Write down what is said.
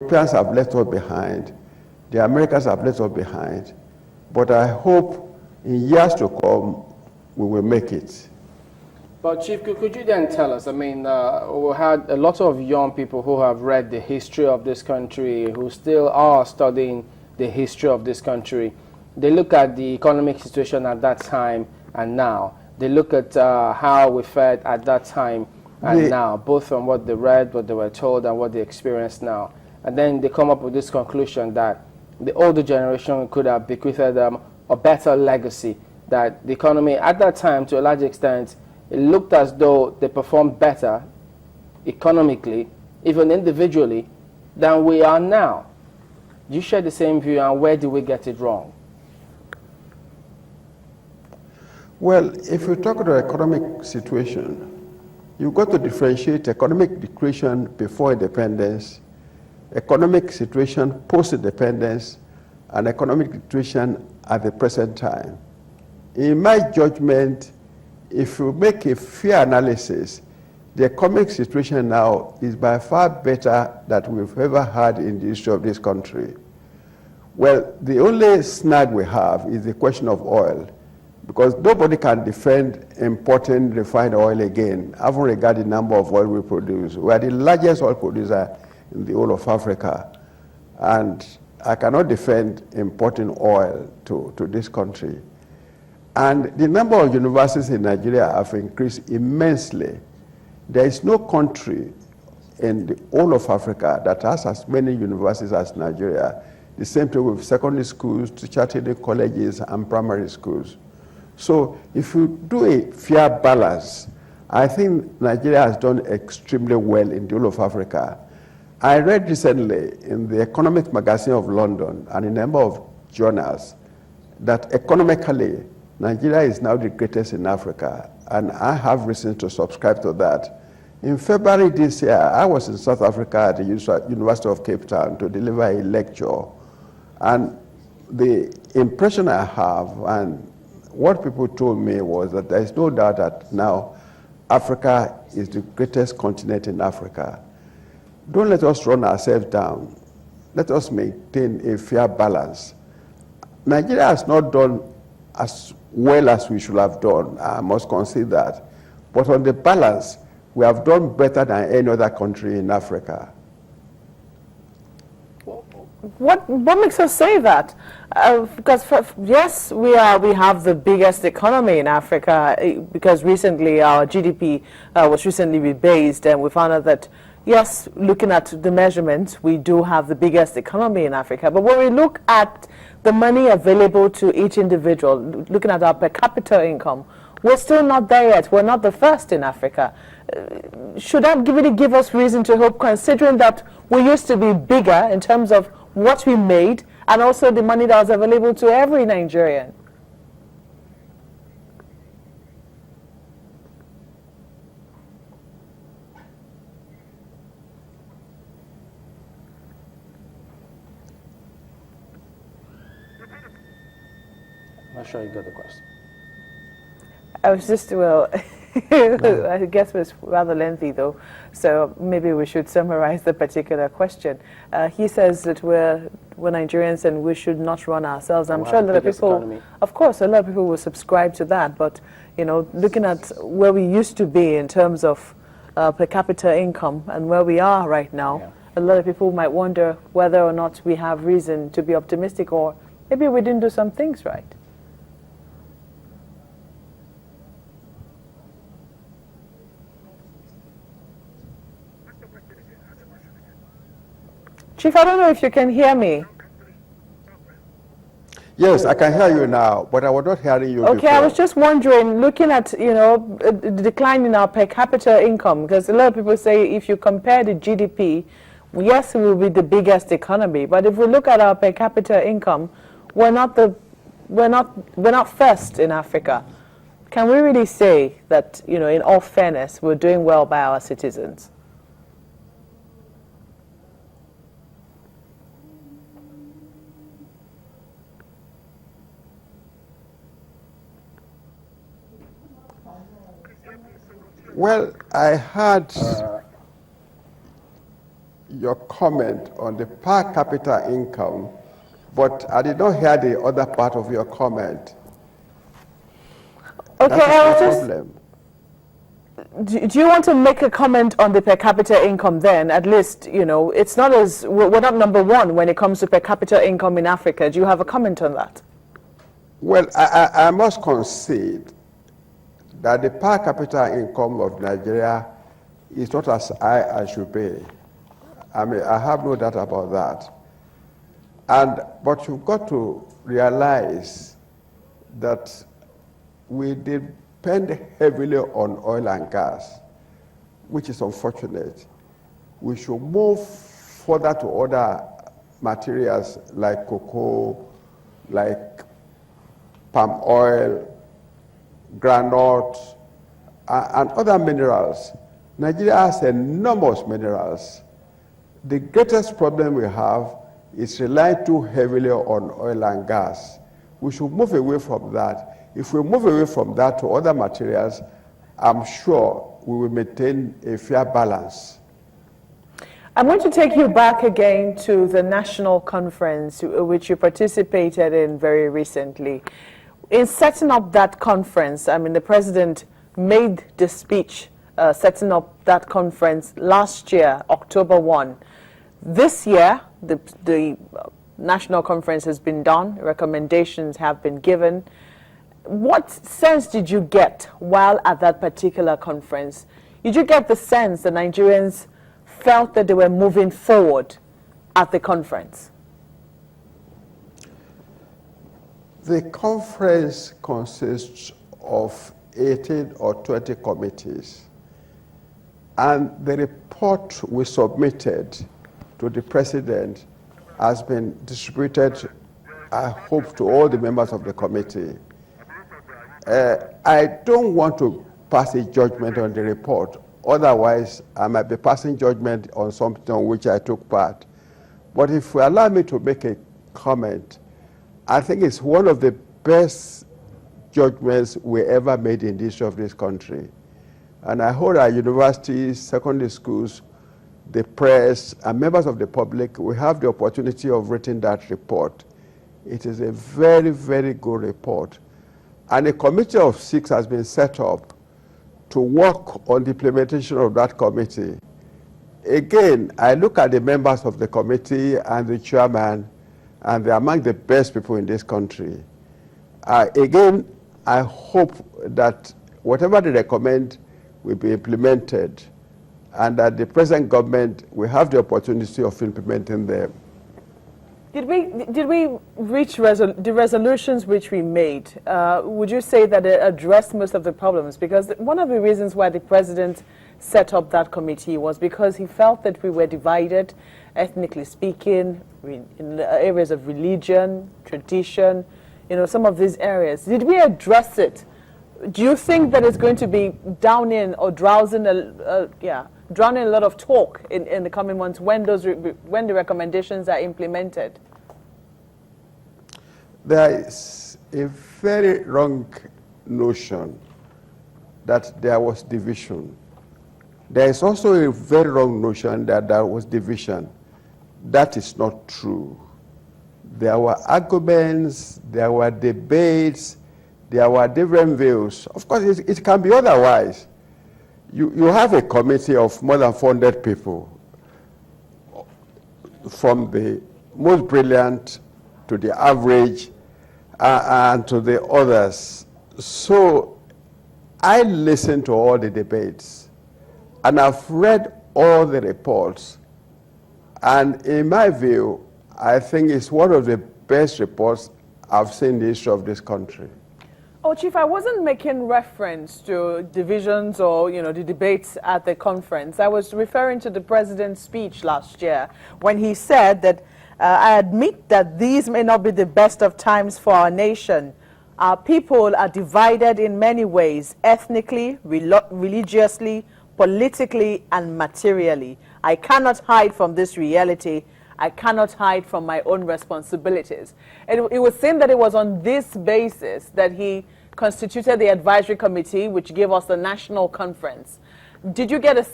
Europeans have left us behind, the Americans have left us behind, but I hope in years to come we will make it. But Chief, could you then tell us, I mean, we had a lot of young people who have read the history of this country, who still are studying the history of this country. They look at the economic situation at that time and now. They look at how we fared at that time and now, both from what they read, what they were told, and what they experience now. And then they come up with this conclusion that the older generation could have bequeathed them a better legacy, that the economy at that time, to a large extent, it looked as though they performed better economically, even individually, than we are now. Do you share the same view, and where do we get it wrong? Well, if you talk about the economic situation, you've got to differentiate economic situation before independence, economic situation post-independence, and economic situation at the present time. In my judgment, if you make a fair analysis, the economic situation now is by far better than we've ever had in the history of this country. Well, the only snag we have is the question of oil, because nobody can defend importing refined oil again, having regard the number of oil we produce. We are the largest oil producer in the whole of Africa, and I cannot defend importing oil to this country. And the number of universities in Nigeria have increased immensely. There is no country in the whole of Africa that has as many universities as Nigeria. The same thing with secondary schools, teacher training colleges, and primary schools. So if you do a fair balance, I think Nigeria has done extremely well in the whole of Africa. I read recently in the Economic Magazine of London and a number of journals that economically, Nigeria is now the greatest in Africa, and I have reason to subscribe to that. In February this year, I was in South Africa at the University of Cape Town to deliver a lecture, and the impression I have and what people told me was that there is no doubt that now Africa is the greatest continent in Africa. Don't let us run ourselves down. Let us maintain a fair balance. Nigeria has not done as well as we should have done. I must concede that. But on the balance, we have done better than any other country in Africa. What makes us say that? Because yes, we have the biggest economy in Africa, because recently our GDP was recently rebased, and we found out that yes, looking at the measurements, we do have the biggest economy in Africa. But when we look at the money available to each individual, looking at our per capita income, we're still not there yet. We're not the first in Africa. Should that really give us reason to hope, considering that we used to be bigger in terms of what we made and also the money that was available to every Nigerian? I'm not sure you got the question. I was just, well, I guess it was rather lengthy though, so maybe we should summarize the particular question. He says that we're Nigerians and we should not run ourselves. I'm sure a lot of people, economy. Of course, a lot of people will subscribe to that, but you know, looking at where we used to be in terms of per capita income and where we are right now, a lot of people might wonder whether or not we have reason to be optimistic, or maybe we didn't do some things right. Chief, I don't know if you can hear me. Yes, I can hear you now, but I was not hearing you Okay, before. I was just wondering, looking at, you know, the decline in our per capita income, because a lot of people say if you compare the GDP, yes, it will be the biggest economy, but if we look at our per capita income, we're not first in Africa. Can we really say that, you know, in all fairness, we're doing well by our citizens? Well, I heard your comment on the per capita income, but I did not hear the other part of your comment. Okay, That is the problem. Do you want to make a comment on the per capita income then? At least, you know, it's not as, we're not number one when it comes to per capita income in Africa. Do you have a comment on that? Well, I must concede that the per capita income of Nigeria is not as high as should be. I mean, I have no doubt about that. But you've got to realize that we depend heavily on oil and gas, which is unfortunate. We should move further to other materials like cocoa, like palm oil, granite, and other minerals. Nigeria has enormous minerals. The greatest problem we have is relying too heavily on oil and gas. We should move away from that. If we move away from that to other materials, I'm sure we will maintain a fair balance. I'm going to take you back again to the national conference, which you participated in very recently. In setting up that conference, I mean, the president made the speech setting up that conference last year, October 1. This year, the national conference has been done, recommendations have been given. What sense did you get while at that particular conference? Did you get the sense that Nigerians felt that they were moving forward at the conference? The conference consists of 18 or 20 committees, and the report we submitted to the president has been distributed, I hope, to all the members of the committee. I don't want to pass a judgment on the report. Otherwise, I might be passing judgment on something on which I took part. But if you allow me to make a comment, I think it's one of the best judgments we ever made in the history of this country. And I hope our universities, secondary schools, the press, and members of the public will have the opportunity of reading that report. It is a very, very good report. And a committee of 6 has been set up to work on the implementation of that committee. Again, I look at the members of the committee and the chairman, and they're among the best people in this country. Again, I hope that whatever they recommend will be implemented, and that the present government will have the opportunity of implementing them. Did we reach the resolutions which we made? Would you say that it addressed most of the problems? Because one of the reasons why the president set up that committee was because he felt that we were divided, ethnically speaking, in the areas of religion, tradition, you know, some of these areas. Did we address it? Do you think that it's going to be drowning a lot of talk in the coming months when the recommendations are implemented? There is a very wrong notion that there was division. There is also a very wrong notion that there was division. That is not true. There were arguments, there were debates, there were different views. Of course, it can be otherwise. You have a committee of more than 400 people, from the most brilliant to the average and to the others. So I listened to all the debates, and I've read all the reports. And in my view, I think it's one of the best reports I've seen in the history of this country. Oh, Chief, I wasn't making reference to divisions or, you know, the debates at the conference. I was referring to the president's speech last year when he said that, I admit that these may not be the best of times for our nation. Our people are divided in many ways, ethnically, religiously, politically, and materially. I cannot hide from this reality. I cannot hide from my own responsibilities. It was saying that it was on this basis that he constituted the advisory committee, which gave us the national conference. Did you get a